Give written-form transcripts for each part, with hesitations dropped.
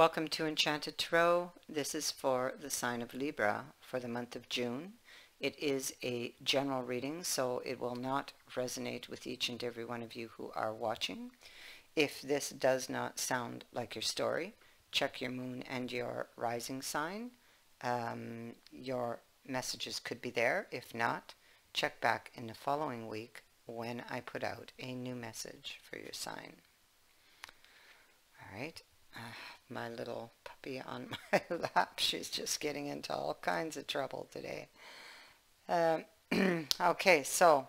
Welcome to Enchanted Tarot. This is for the sign of Libra for the month of June. It is a general reading, so it will not resonate with each and every one of you who are watching. If this does not sound like your story, check your moon and your rising sign. Your messages could be there. If not, check back in the following week when I put out a new message for your sign. All right. My little puppy on my lap, she's just getting into all kinds of trouble today. Okay, so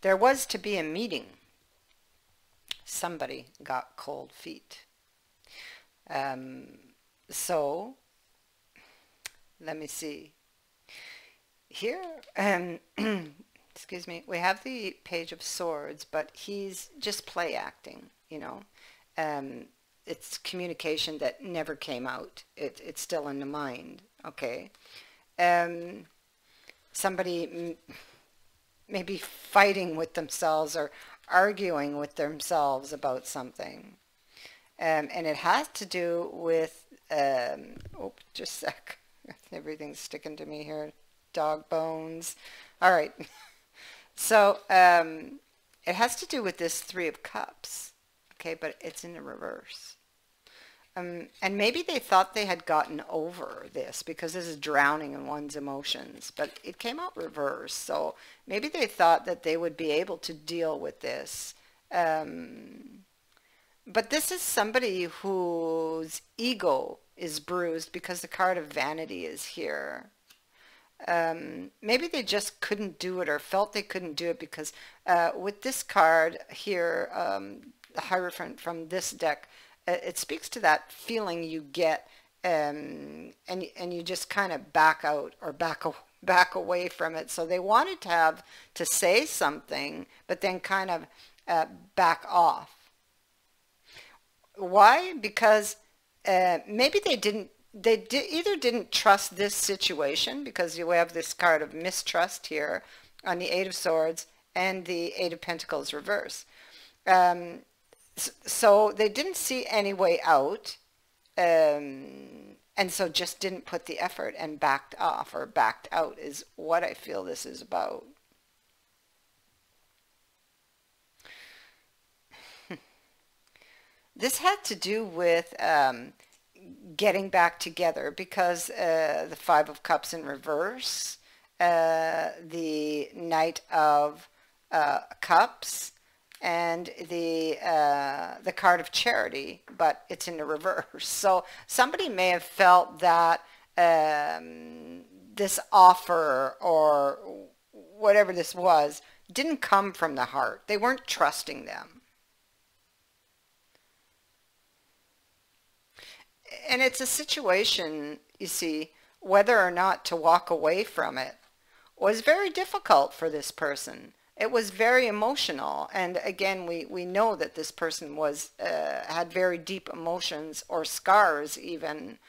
there was to be a meeting. Somebody got cold feet. So let me see. Here, excuse me, we have the Page of Swords, but he's just play acting, you know. It's communication that never came out. It's still in the mind, okay? Somebody maybe fighting with themselves or arguing with themselves about something. And it has to do with, oh, just a sec. Everything's sticking to me here. Dog bones. All right. So it has to do with this Three of Cups. Okay, but it's in the reverse. And maybe they thought they had gotten over this because this is drowning in one's emotions, but it came out reverse. So maybe they thought that they would be able to deal with this. But this is somebody whose ego is bruised because the card of vanity is here. Maybe they just couldn't do it or felt they couldn't do it because with this card here, the Hierophant from this deck, it speaks to that feeling you get and you just kind of back out or back away from it. So they wanted to have to say something, but then kind of back off. Why? Because maybe they either didn't trust this situation, because you have this card of mistrust here on the Eight of Swords and the Eight of Pentacles reverse. So they didn't see any way out, and so just didn't put the effort and backed off or backed out is what I feel this is about. This had to do with getting back together because the Five of Cups in reverse, the Knight of Cups, and the card of charity, but it's in the reverse. So somebody may have felt that this offer or whatever this was didn't come from the heart. They weren't trusting them. And it's a situation, you see, whether or not to walk away from it was very difficult for this person. It was very emotional, and again, we know that this person was had very deep emotions or scars even,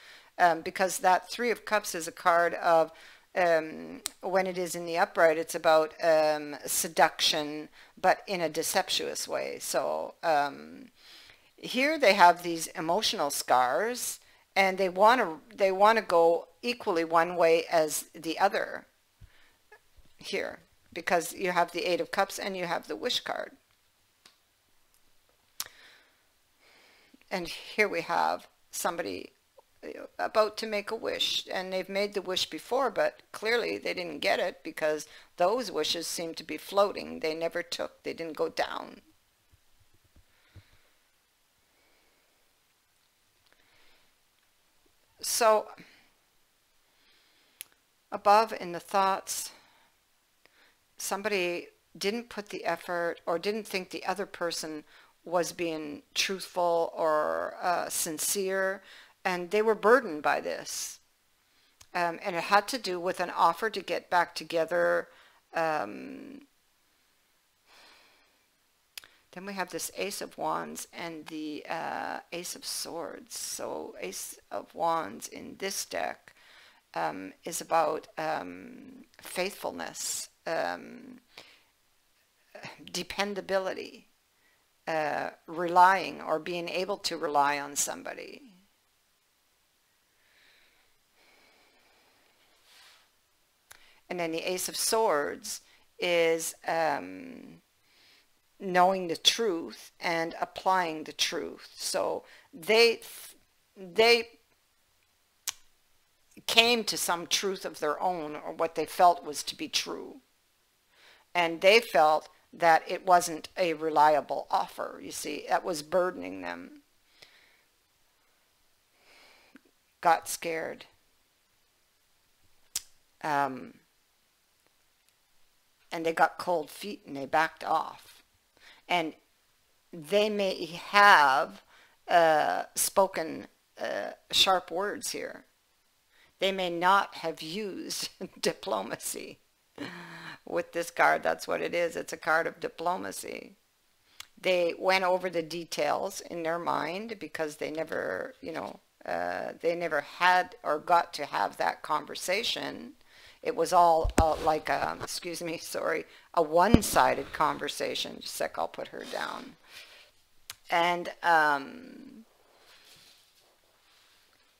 because that Three of Cups is a card of, when it is in the upright, it's about seduction, but in a deceptuous way. So here they have these emotional scars, and they want to go equally one way as the other here, because you have the Eight of Cups and you have the Wish card. And here we have somebody about to make a wish, and they've made the wish before, but clearly they didn't get it because those wishes seem to be floating. They never took, they didn't go down. So above in the thoughts, somebody didn't put the effort or didn't think the other person was being truthful or sincere, and they were burdened by this. And it had to do with an offer to get back together. Then we have this Ace of Wands and the Ace of Swords. So Ace of Wands in this deck is about faithfulness, dependability, relying or being able to rely on somebody. And then the Ace of Swords is knowing the truth and applying the truth. So they came to some truth of their own, or what they felt was to be true. And they felt that it wasn't a reliable offer, you see. That was burdening them. Got scared. And they got cold feet and they backed off. And they may have spoken sharp words here. They may not have used diplomacy. With this card, that's what it is. It's a card of diplomacy. They went over the details in their mind because they never, they never had or got to have that conversation. It was all like a, excuse me, sorry, a one-sided conversation. Just a sec, I'll put her down. And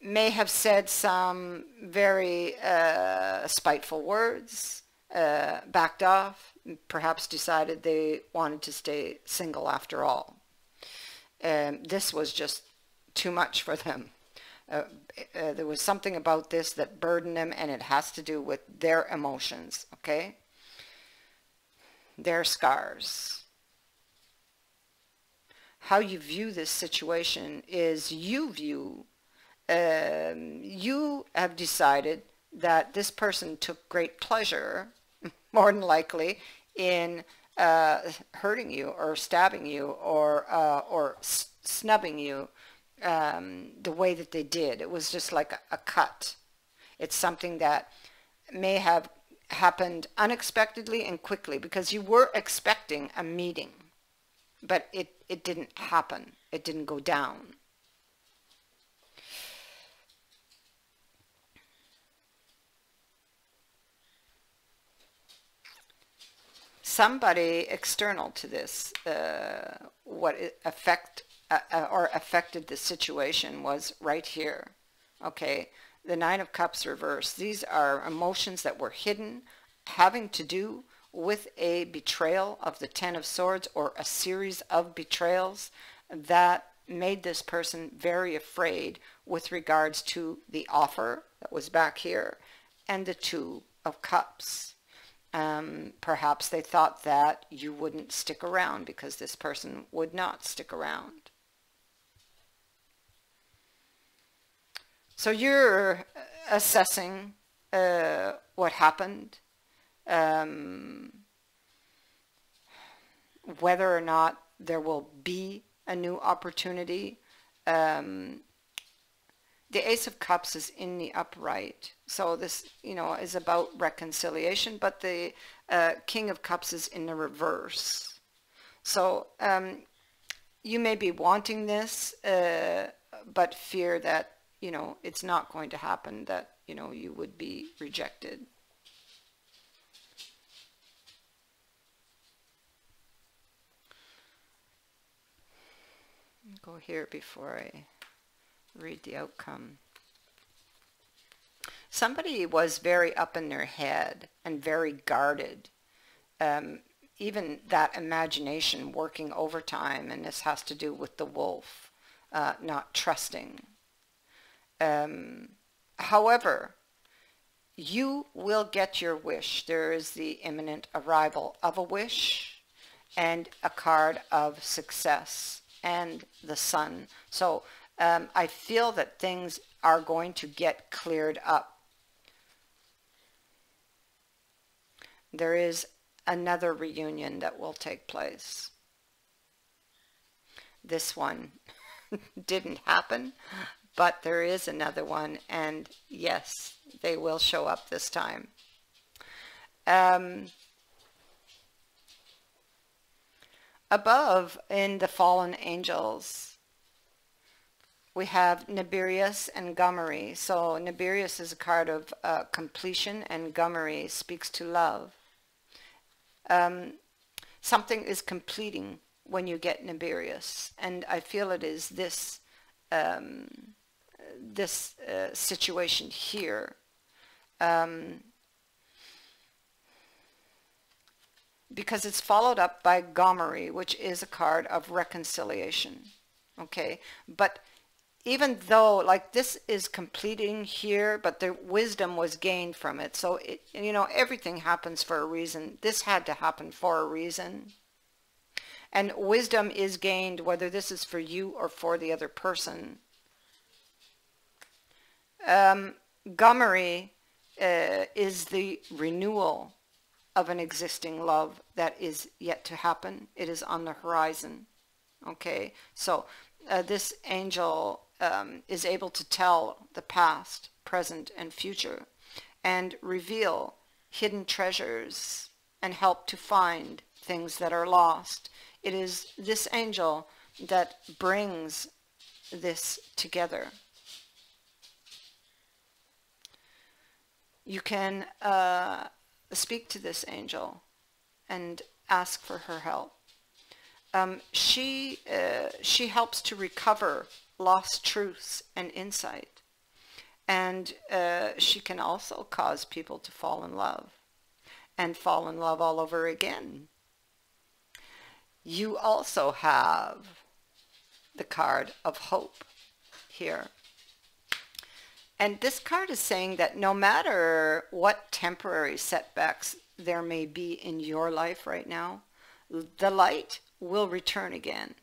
may have said some very spiteful words, backed off, perhaps decided they wanted to stay single after all. This was just too much for them. There was something about this that burdened them, and it has to do with their emotions, okay? Their scars. How you view this situation is you have decided that this person took great pleasure, more than likely, in hurting you or stabbing you or snubbing you the way that they did. It was just like a cut. It's something that may have happened unexpectedly and quickly because you were expecting a meeting, but it didn't happen. It didn't go down. Somebody external to this, what affected the situation was right here. Okay, the Nine of Cups reversed. These are emotions that were hidden, having to do with a betrayal of the Ten of Swords, or a series of betrayals that made this person very afraid with regards to the offer that was back here and the Two of Cups. Perhaps they thought that you wouldn't stick around because this person would not stick around. So you're assessing what happened, whether or not there will be a new opportunity. The Ace of Cups is in the upright. So this, is about reconciliation, but the King of Cups is in the reverse. So you may be wanting this, but fear that, it's not going to happen, that, you would be rejected. Go here before I read the outcome. Somebody was very up in their head and very guarded. Even that imagination working overtime, and this has to do with the wolf, not trusting. However, you will get your wish. There is the imminent arrival of a wish and a card of success and the sun. So I feel that things are going to get cleared up. There is another reunion that will take place. This one didn't happen, but there is another one, and yes, they will show up this time. Above, in the fallen angels, we have Nibirius and Gummery. So Nibirius is a card of completion, and Gummery speaks to love. Something is completing when you get Nibirius, and I feel it is this situation here. because it's followed up by Gomery, which is a card of reconciliation. Okay, but even though like this is completing here, but the wisdom was gained from it. So it, you know, everything happens for a reason. This had to happen for a reason. And wisdom is gained whether this is for you or for the other person. Gomery is the renewal of an existing love that is yet to happen. It is on the horizon. Okay, so this angel is able to tell the past, present, and future, and reveal hidden treasures and help to find things that are lost. It is this angel that brings this together. You can speak to this angel and ask for her help. She helps to recover lost truths and insight, and she can also cause people to fall in love and fall in love all over again. You also have the card of hope here. And this card is saying that no matter what temporary setbacks there may be in your life right now, the light will return again.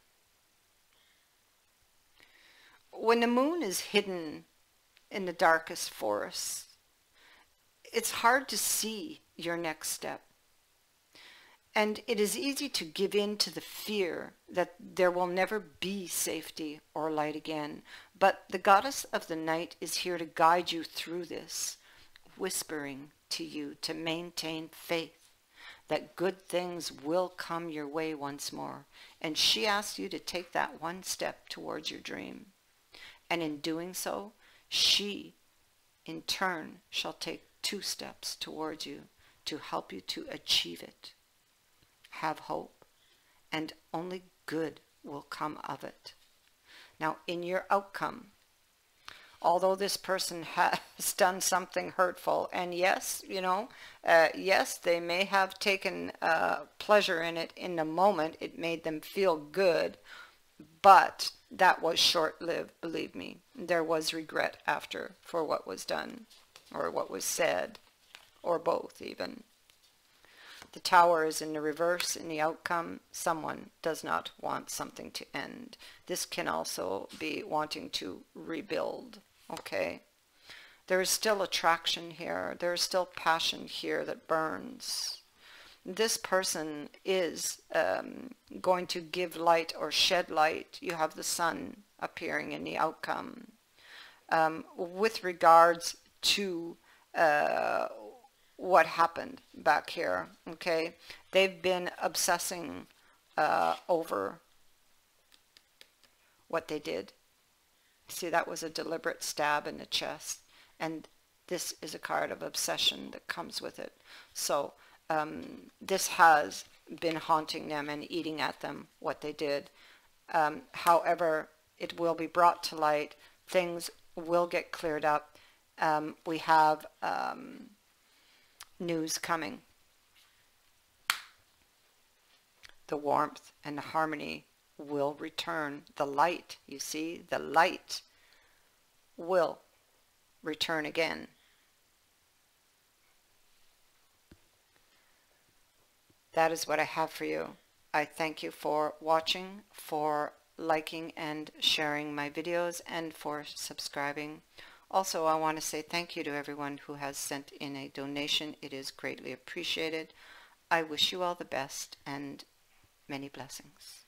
When the moon is hidden in the darkest forests, it's hard to see your next step. And it is easy to give in to the fear that there will never be safety or light again. But the goddess of the night is here to guide you through this, whispering to you to maintain faith that good things will come your way once more. And she asks you to take that one step towards your dream. And in doing so, she, in turn, shall take 2 steps towards you to help you to achieve it. Have hope, and only good will come of it. Now, in your outcome, although this person has done something hurtful, and yes, you know, yes, they may have taken pleasure in it in the moment, it made them feel good, but that was short-lived, believe me. There was regret after for what was done, or what was said, or both even. The Tower is in the reverse in the outcome. Someone does not want something to end. This can also be wanting to rebuild. Okay. There is still attraction here. There is still passion here that burns. This person is going to give light or shed light. You have the sun appearing in the outcome. With regards to what happened back here, okay? They've been obsessing over what they did. See, that was a deliberate stab in the chest, and this is a card of obsession that comes with it. So this has been haunting them and eating at them, what they did. However, it will be brought to light. Things will get cleared up. We have news coming. The warmth and the harmony will return. The light, you see, the light will return again. That is what I have for you. I thank you for watching, for liking and sharing my videos, and for subscribing. Also, I want to say thank you to everyone who has sent in a donation. It is greatly appreciated. I wish you all the best and many blessings.